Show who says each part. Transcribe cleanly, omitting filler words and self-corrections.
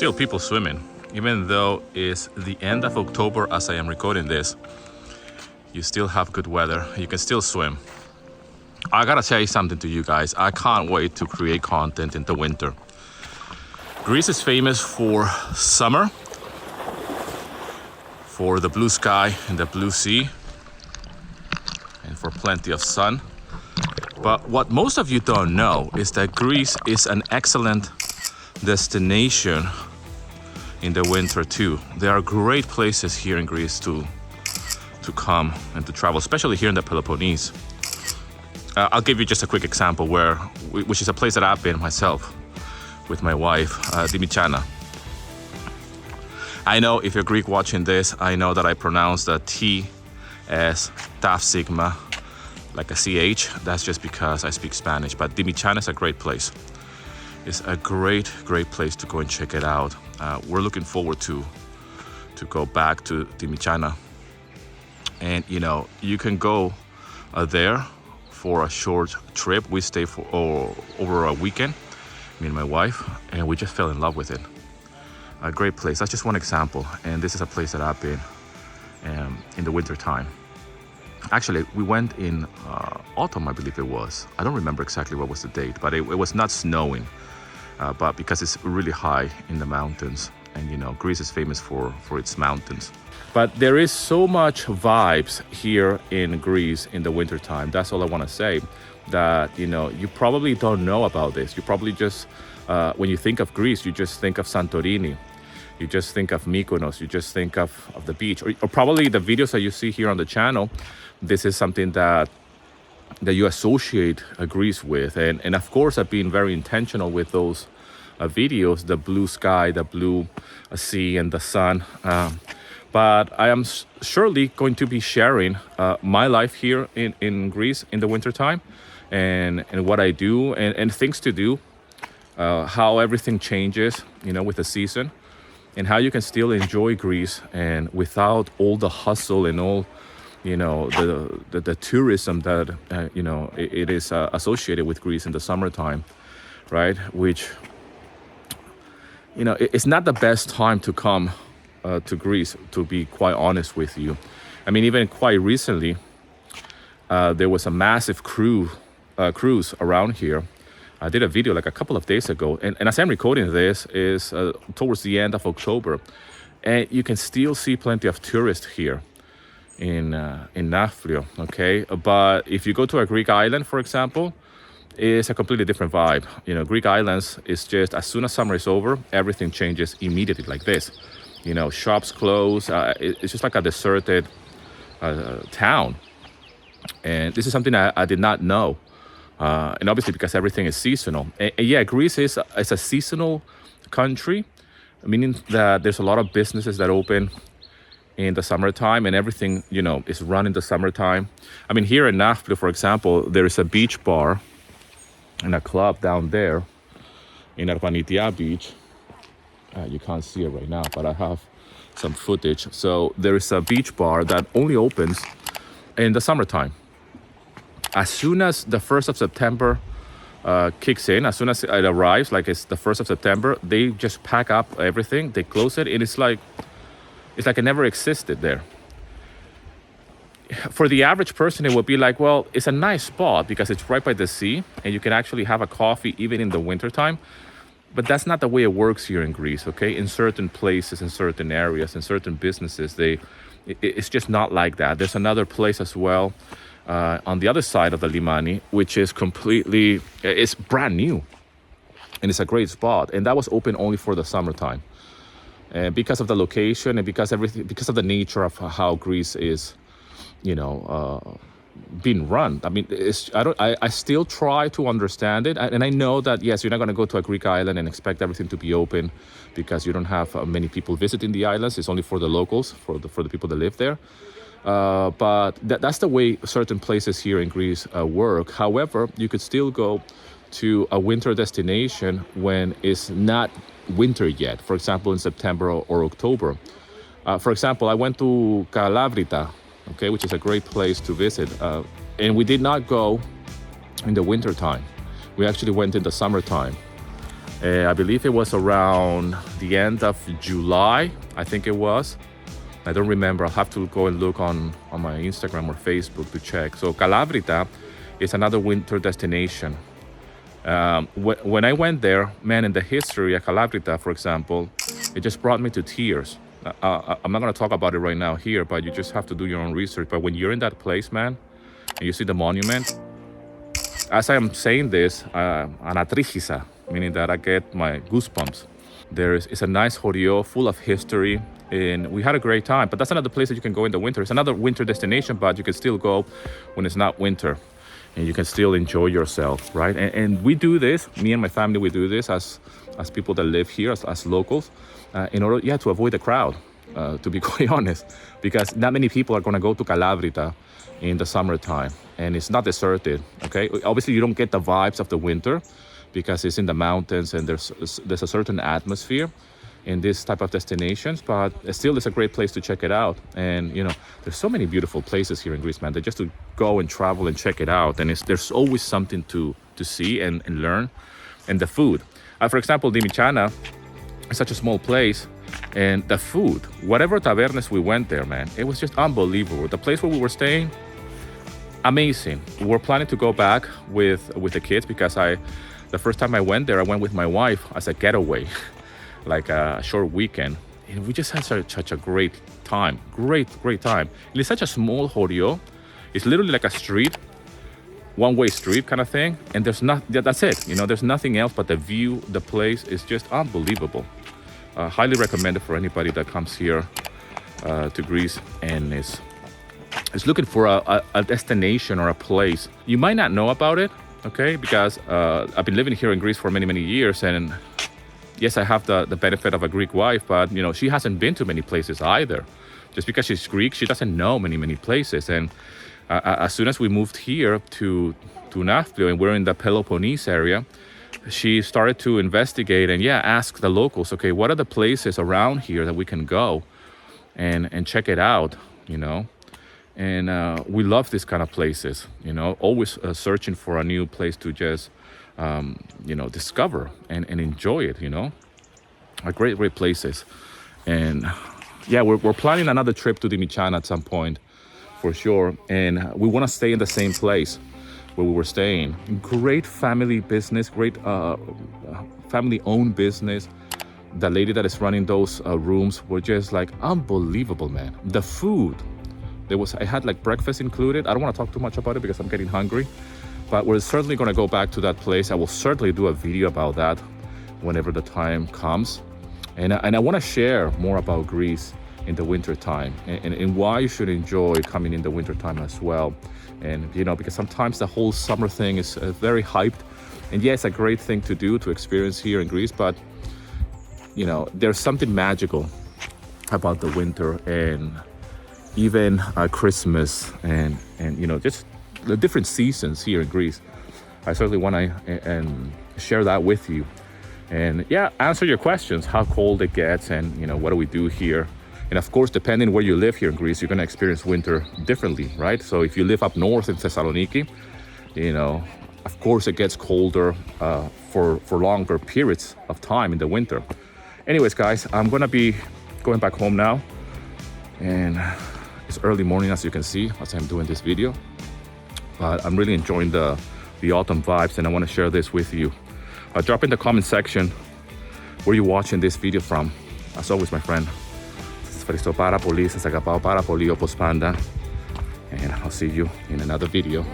Speaker 1: still people swimming. Even though it's the end of October as I am recording this, you still have good weather. You can still swim. I gotta say something to you guys. I can't wait to create content in the winter. Greece is famous for summer, for the blue sky and the blue sea, and for plenty of sun. But what most of you don't know is that Greece is an excellent destination in the winter too. There are great places here in Greece to come and to travel, especially here in the Peloponnese. I'll give you just a quick example which is a place that I've been myself with my wife, Dimichana. I know if you're Greek watching this, I know that I pronounce the T as Taf Sigma, like a CH. That's just because I speak Spanish, but Dimichana is a great place. It's a great place to go and check it out. We're looking forward to go back to Dimichana. And you can go there for a short trip. We stay for over a weekend, me and my wife, and we just fell in love with it. A great place. That's just one example, and this is a place that I've been in the winter time. Actually, we went in autumn, I believe it was. I don't remember exactly what was the date, but it was not snowing, but because it's really high in the mountains, and Greece is famous for its mountains. But there is so much vibes here in Greece in the winter time. That's all I want to say. That you probably don't know about this. You probably just when you think of Greece, you just think of Santorini. You just think of Mykonos. You just think of the beach, or probably the videos that you see here on the channel. This is something that you associate Greece with, and of course I've been very intentional with those videos, the blue sky, the blue sea, and the sun. But I am surely going to be sharing my life here in Greece in the wintertime, and what I do and things to do, how everything changes, with the season, and how you can still enjoy Greece and without all the hustle and all, the tourism that, it is associated with Greece in the summertime, right? Which, it's not the best time to come to Greece, to be quite honest with you. I mean, even quite recently, there was a massive cruise around here. I did a video like a couple of days ago, and as I'm recording this is towards the end of October, and you can still see plenty of tourists here in Nafplio, okay? But if you go to a Greek island, for example, it's a completely different vibe. Greek islands is just, as soon as summer is over, everything changes immediately like this. Shops close. It's just like a deserted town. And this is something I did not know. And obviously because everything is seasonal. And yeah, Greece is a seasonal country, meaning that there's a lot of businesses that open in the summertime, and everything, is run in the summertime. I mean, here in Nafplio, for example, there is a beach bar and a club down there in Arvanitia Beach. You can't see it right now, but I have some footage. So there is a beach bar that only opens in the summertime. As soon as the 1st of September kicks in, as soon as it arrives, like it's the 1st of September, they just pack up everything, they close it, and it's like it never existed there. For the average person, it would be like, well, it's a nice spot because it's right by the sea, and you can actually have a coffee even in the wintertime. But that's not the way it works here in Greece, okay? In certain places, in certain areas, in certain businesses, it's just not like that. There's another place as well on the other side of the Limani, which is it's brand new. And it's a great spot. And that was open only for the summertime. And because of the location and because of the nature of how Greece is, being run. I mean, I still try to understand it, and I know that yes, you're not going to go to a Greek island and expect everything to be open because you don't have many people visiting the islands. It's only for the locals, for the people that live there. But that's the way certain places here in Greece work. However, you could still go to a winter destination when it's not winter yet. For example, in September or October. For example, I went to Kalavrita, okay, which is a great place to visit. And we did not go in the winter time. We actually went in the summertime. I believe it was around the end of July, I think it was. I don't remember. I'll have to go and look on my Instagram or Facebook to check. So Calabrita is another winter destination. When I went there, man, in the history of Calabrita, for example, it just brought me to tears. I'm not going to talk about it right now here, but you just have to do your own research. But when you're in that place, man, and you see the monument, as I am saying this, anatrichisa, meaning that I get my goosebumps. It's a nice hotel full of history, and we had a great time. But that's another place that you can go in the winter. It's another winter destination, but you can still go when it's not winter, and you can still enjoy yourself, right? And we do this, me and my family, we do this as people that live here, as locals, in order, to avoid the crowd, to be quite honest, because not many people are going to go to Calabrita in the summertime, and it's not deserted, okay? Obviously, you don't get the vibes of the winter because it's in the mountains and there's a certain atmosphere in this type of destinations, but still it's a great place to check it out. And there's so many beautiful places here in Greece, man, that just to go and travel and check it out. And there's always something to see and learn. And the food, for example, Dimichana is such a small place, and the food, whatever tavernas we went there, man, it was just unbelievable. The place where we were staying, amazing. We're planning to go back with the kids because the first time I went there, I went with my wife as a getaway, like a short weekend. And we just had such a great time, great time. And it's such a small hotel. It's literally like a street, one-way street kind of thing. And that's it. There's nothing else but the view. The place is just unbelievable. Highly recommended for anybody that comes here to Greece and is looking for a destination or a place. You might not know about it, okay? Because I've been living here in Greece for many years, and yes, I have the benefit of a Greek wife, but she hasn't been to many places either. Just because she's Greek, she doesn't know many places. And as soon as we moved here to Nafplio, and we're in the Peloponnese area, she started to investigate and ask the locals, okay, what are the places around here that we can go and check it out, And we love these kind of places, always searching for a new place to just, discover and enjoy it, Great places. And we're planning another trip to Dimichana at some point for sure. And we want to stay in the same place where we were staying. Great family business, great family-owned business. The lady that is running those rooms were just like unbelievable, man. The food. I had like breakfast included. I don't want to talk too much about it because I'm getting hungry, but we're certainly going to go back to that place. I will certainly do a video about that whenever the time comes. And I want to share more about Greece in the winter time and why you should enjoy coming in the winter time as well. And, because sometimes the whole summer thing is very hyped. And it's a great thing to do, to experience here in Greece, but, there's something magical about the winter and even Christmas and just the different seasons here in Greece. I certainly want to share that with you and answer your questions, how cold it gets and what do we do here. And of course, depending where you live here in Greece, you're going to experience winter differently, right? So if you live up north in Thessaloniki, of course it gets colder for longer periods of time in the winter. Anyways, guys, I'm going to be going back home now, and it's early morning, as you can see, as I'm doing this video. But I'm really enjoying the autumn vibes, and I want to share this with you. Drop in the comment section where you're watching this video from. As always, my friend, σας ευχαριστώ πάρα πολύ, σας αγαπάω πάρα πολύ όπως πάντα. And I'll see you in another video.